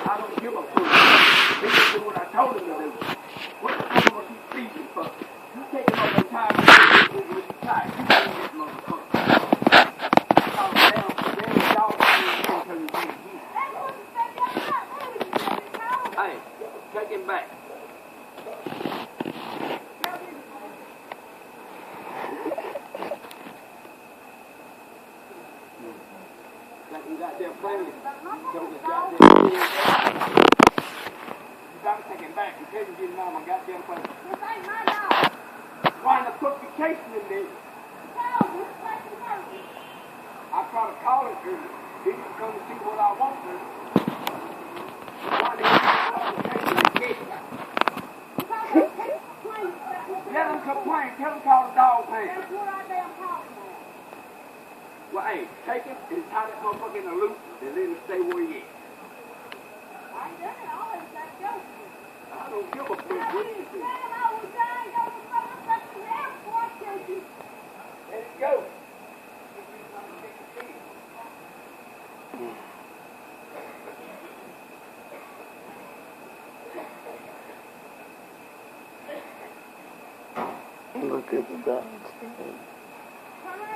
I don't give a fuck. He just do what I told him to do. What the fuck was he speaking for? You take him up the time when you tired. You can't get motherfucker. Oh, damn, y'all can't tell you. Hey, take him back. Like you got there playing. You gotta take him back. You can't get him out of my goddamn place. This ain't my dog. Why the fuck you chasing him then? No, this place is working. I try to call him to you. He can come and see what I want to. Why did you chasing him again? Let him complain. Tell him call the dog man. That's what I damn talking about. Well, hey, take him and tie that motherfucker in a loop and let him stay where he is. I ain't done it. I always got to go. I don't give a fuck what you do. I was dying. I was motherfucking there before I killed you. Let it go. Look at the dogs. Come on,